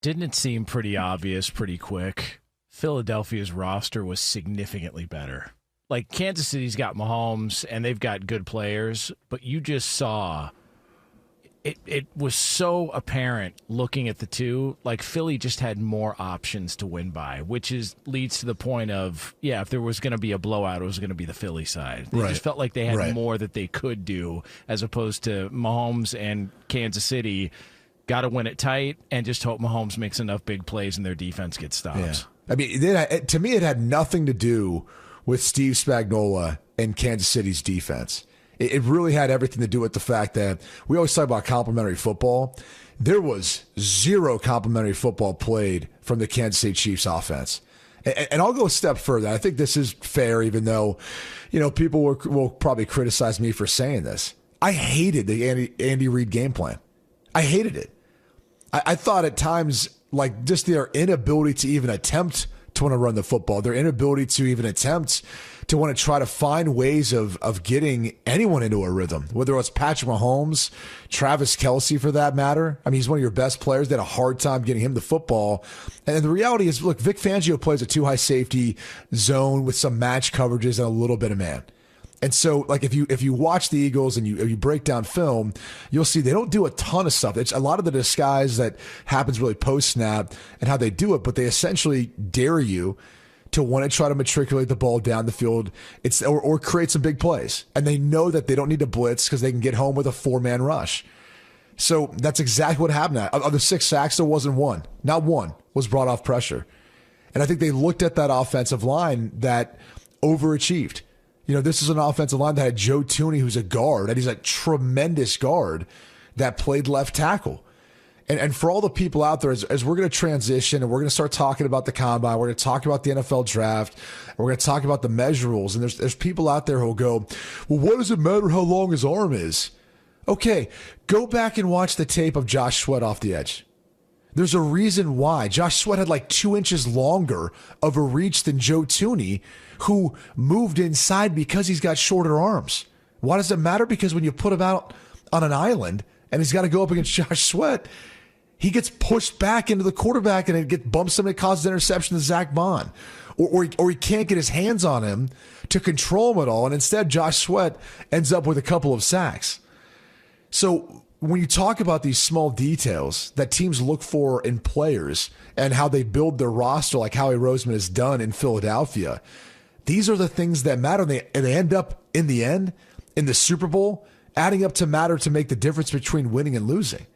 Didn't it seem pretty obvious pretty quick? Philadelphia's roster was significantly better. Like, Kansas City's got Mahomes, and they've got good players, but you just saw it was so apparent looking at the two. Like, Philly just had more options to win by, which leads to the point of, if there was going to be a blowout, it was going to be the Philly side. They just felt like they had more that they could do, as opposed to Mahomes and Kansas City. Got to win it tight and just hope Mahomes makes enough big plays and their defense gets stops. Yeah. I mean, to me, it had nothing to do with Steve Spagnuolo and Kansas City's defense. It really had everything to do with the fact that we always talk about complimentary football. There was zero complimentary football played from the Kansas City Chiefs offense. And I'll go a step further. I think this is fair, even though, people will probably criticize me for saying this. I hated the Andy Reid game plan. I hated it. I thought at times, like, just their inability to even attempt to want to run the football, their inability to even attempt to want to try to find ways of getting anyone into a rhythm, whether it's Patrick Mahomes, Travis Kelce for that matter. I mean, he's one of your best players. They had a hard time getting him the football. And the reality is, look, Vic Fangio plays a two-high safety zone with some match coverages and a little bit of man. And so, like, if you watch the Eagles and you break down film, you'll see they don't do a ton of stuff. It's a lot of the disguise that happens really post-snap and how they do it, but they essentially dare you to want to try to matriculate the ball down the field or create some big plays. And they know that they don't need to blitz because they can get home with a four-man rush. So that's exactly what happened. Of the 6 sacks, there wasn't one. Not one was brought off pressure. And I think they looked at that offensive line that overachieved. This is an offensive line that had Joe Thuney, who's a guard, and he's a tremendous guard that played left tackle. And for all the people out there, as we're going to transition and we're going to start talking about the combine, we're going to talk about the NFL draft, we're going to talk about the measurables, and there's people out there who'll go, well, what does it matter how long his arm is? Okay, go back and watch the tape of Josh Sweat off the edge. There's a reason why. Josh Sweat had like 2 inches longer of a reach than Joe Thuney, who moved inside because he's got shorter arms. Why does it matter? Because when you put him out on an island and he's got to go up against Josh Sweat, he gets pushed back into the quarterback and it bumps him and it causes interception to Zach Bond. Or he can't get his hands on him to control him at all. And instead, Josh Sweat ends up with a couple of sacks. So when you talk about these small details that teams look for in players and how they build their roster, like Howie Roseman has done in Philadelphia, these are the things that matter. And they end up, in the end, in the Super Bowl, adding up to matter to make the difference between winning and losing.